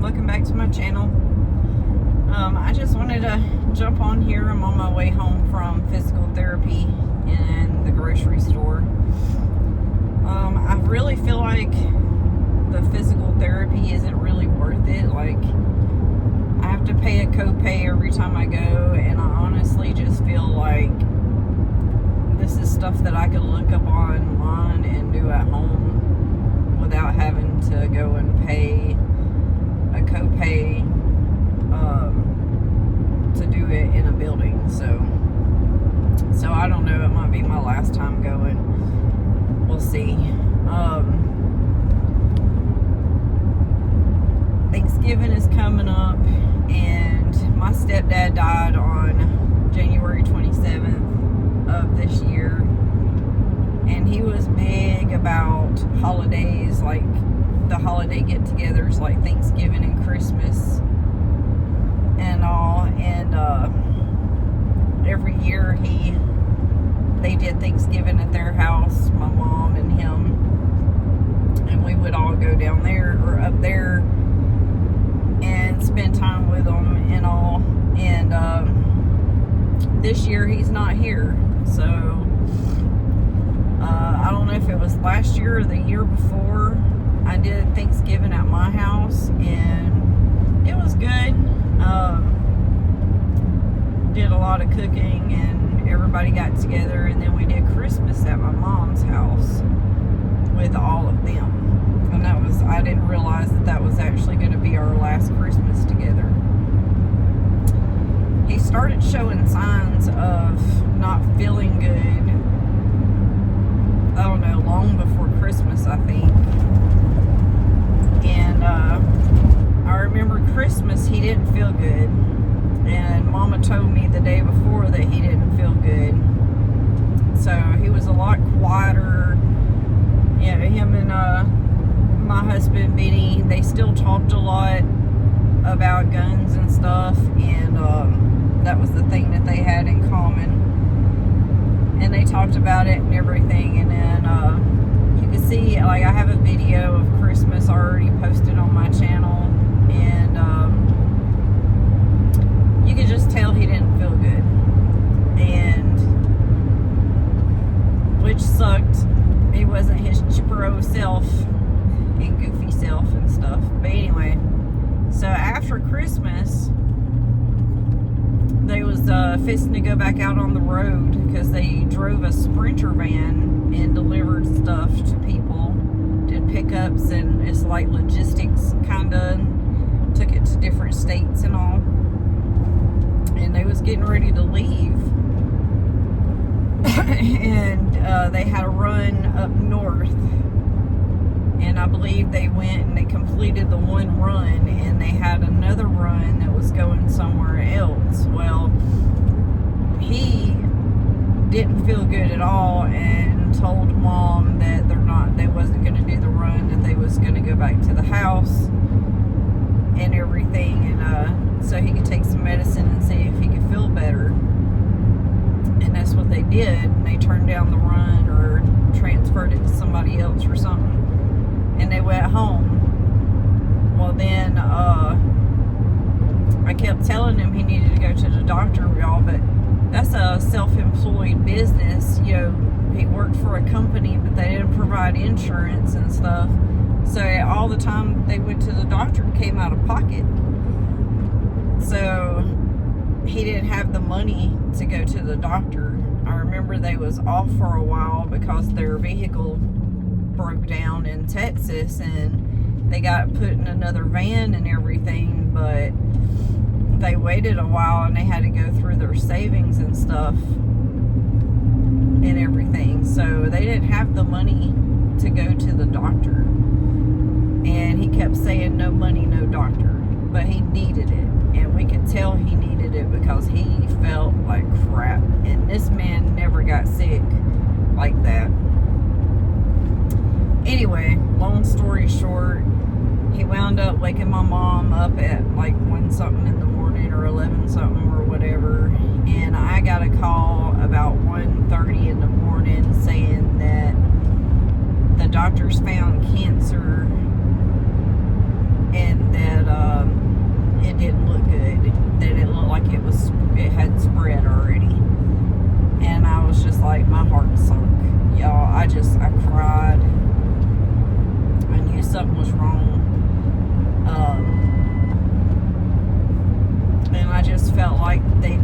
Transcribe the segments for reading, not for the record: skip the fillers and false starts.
welcome back to my channel. I just wanted to jump on here. I'm on my way home from physical therapy in the grocery store. I really feel like the physical therapy isn't really worth it. Like, I have to pay a copay every time I go, and I honestly just feel like this is stuff that I could look up online and do at home without having to go and pay a copay to do it in a building. So I don't know, it might be my last time going. We'll see. Thanksgiving is coming up, and my stepdad died on January 27th of this year, and he was big about holidays, like the holiday get-togethers like Thanksgiving and Christmas and all, and every year they did Thanksgiving at their house, my mom and him, and we would all go down there or up there and spend time with them and all. And this year he's not here, so I don't know if it was last year or the year before. I did Thanksgiving at my house, and it was good. Did a lot of cooking, and everybody got together, and then we did Christmas at my mom's house with all of them. And I didn't realize that was actually going to be our last Christmas together. He started showing signs of not feeling good, I don't know, long before Christmas, I think. And I remember Christmas, he didn't feel good. And Mama told me the day before that he didn't feel good. So he was a lot quieter. Yeah, him and my husband, Benny, they still talked a lot about guns and stuff. And that was the thing that they had in common. And they talked about it and everything. And then you can see, like, I have a video of Christmas already posted on my channel. And you could just tell he didn't feel good. And which sucked. He wasn't his chipper self and goofy self and stuff. But anyway, so after Christmas, they was fixing to go back out on the road because they drove a Sprinter van and delivered stuff to people, did pickups, and it's like logistics kinda, took it to different states and all. And they was getting ready to leave. And they had a run up north. And I believe they went and they completed the one run, and they had another run that was going somewhere else. Well, he didn't feel good at all and told Mom that they wasn't going to do the run, that they was going to go back to the house and everything, and so he could take some medicine and see if he could feel better. And that's what they did. They turned down the run or transferred it to somebody else or something, and they went home. Well, then I kept telling him he needed to go to the doctor, y'all, but that's a self-employed business. You know, he worked for a company, but they didn't provide insurance and stuff. So all the time they went to the doctor came out of pocket. So he didn't have the money to go to the doctor. I remember they was off for a while because their vehicle broke down in Texas, and they got put in another van and everything, but they waited a while and they had to go through their savings and stuff and everything. So they didn't have the money to go to the doctor. And he kept saying no money, no doctor. But he needed it. And we could tell he needed it because he felt like crap. And this man never got sick like that. Anyway, long story short, he wound up waking my mom up at like 1 something in the morning or 11 something or whatever. And I got a call about 1:30 in the morning saying that the doctors found cancer, and that like it had spread already. And I was just like, my heart sunk. Y'all, I cried. I knew something was wrong. And I just felt like they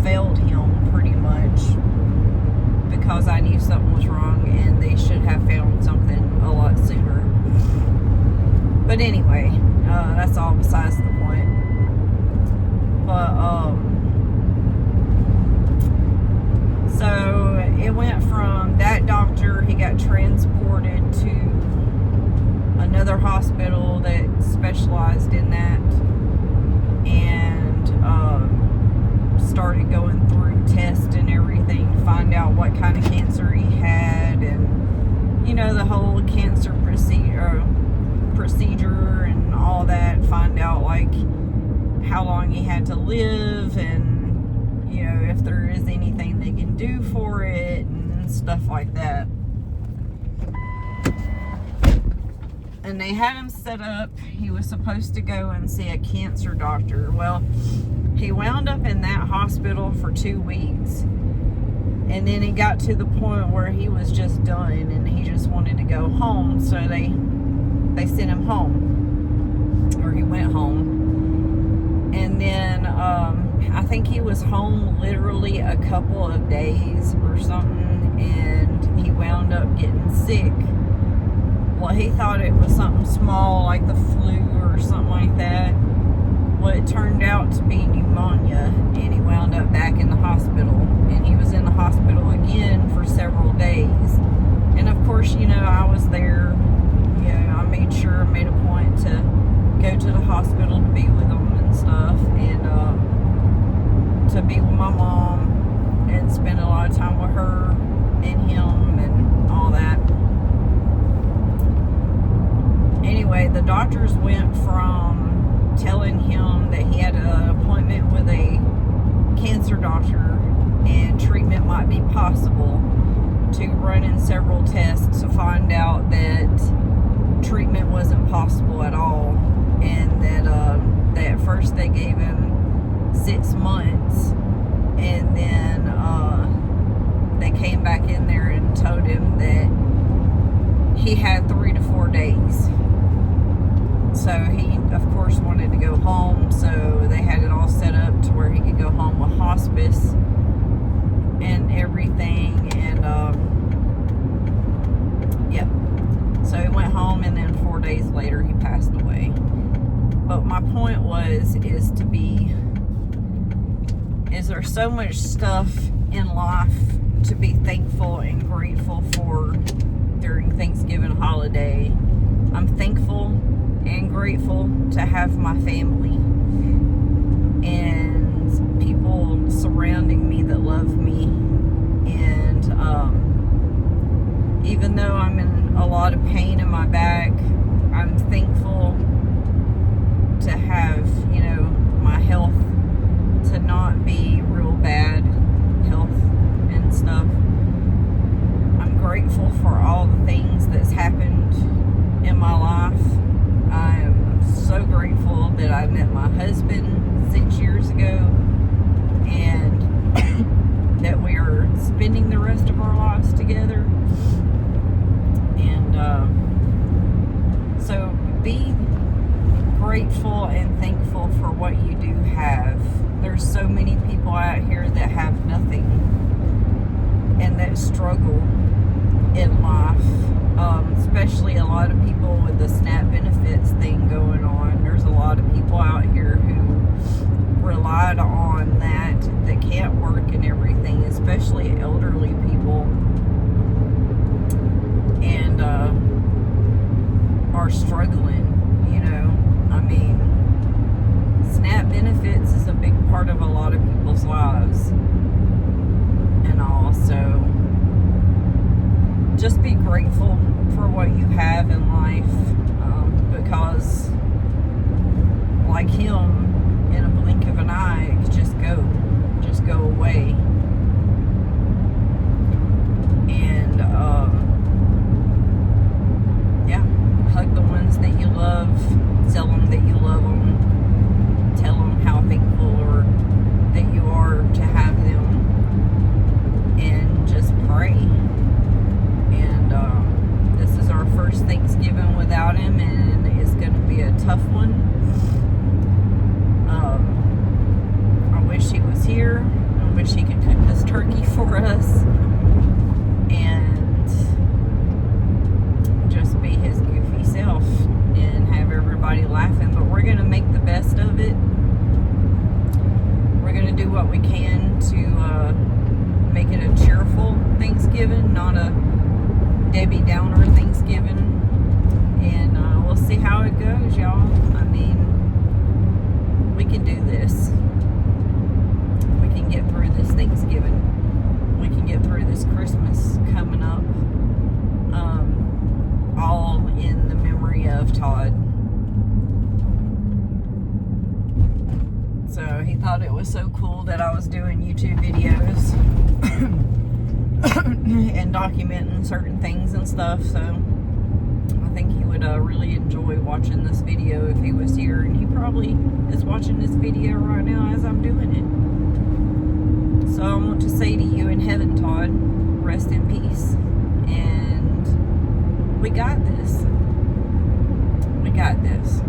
failed him pretty much, because I knew something was wrong and they should have found something a lot sooner. But anyway, that's all besides the point. But so it went from that doctor, he got transported to another hospital that specialized in that, and started going through tests and everything to find out what kind of cancer he had, and the whole cancer procedure and all that, find out like how long he had to live, and if there is anything they can do for it and stuff like that. And they had him set up, he was supposed to go and see a cancer doctor. Well, he wound up in that hospital for 2 weeks, and then it got to the point where he was just done and he just wanted to go home, so they sent him home, or he went home. And then I think he was home literally a couple of days or something, and he wound up getting sick. Well, he thought it was something small like the flu or something like that. Well, it turned out to be pneumonia, and he wound up back in the hospital, and he was in the hospital again for several days. And of course, I was there. I made a point to go to the hospital to be with him and stuff, and to be with my mom and spend a lot of time with her and him and all that. Anyway, the doctors went from telling him that he had an appointment with a cancer doctor and treatment might be possible, to running several tests to find out that treatment wasn't possible at all, and that at first they gave him 6 months, and then they came back in there and told him that he had 3 to 4 days. So he, of course, wanted to go home, so they had it all set up to where he could go home with hospice and everything, and so he went home, and then 4 days later he passed away. But my point is there's so much stuff in life to be thankful and grateful for during Thanksgiving holiday. I'm thankful and grateful to have my family and people surrounding me that love me, and even though I'm in a lot of pain in my back, I'm thankful to have my health to not be real bad health and stuff. I'm grateful for all the things that's happened in my life. I am so grateful that I met my husband 6 years ago, and that we are spending the rest of our lives together. And so be grateful and thankful for what you do have. There's so many people out here that have nothing and that struggle in life, especially a lot of people with the SNAP benefits thing going on. There's a lot of people out here who relied on that can't work and everything, especially elderly people, and are struggling. I mean, SNAP benefits is a big part of a lot of people's lives and all, so just be grateful for what you have in life, because like him, in a blink of an eye, it could just go away. And hug the ones that you love, tell them that you love them, tell them how thankful or tough one. I wish he was here. I wish he could cook this turkey for us and just be his goofy self and have everybody laughing. But we're going to make the best of it. We're going to do what we can to make it a cheerful Thanksgiving, not a Debbie Downer Thanksgiving. And we'll see how it goes, y'all. I mean, we can do this. We can get through this Thanksgiving. We can get through this Christmas coming up. All in the memory of Todd. So he thought it was so cool that I was doing YouTube videos and documenting certain things and stuff. So I think he would really enjoy watching this video if he was here. And he probably is watching this video right now as I'm doing it. So I want to say to you in heaven, Todd, rest in peace. And we got this. We got this.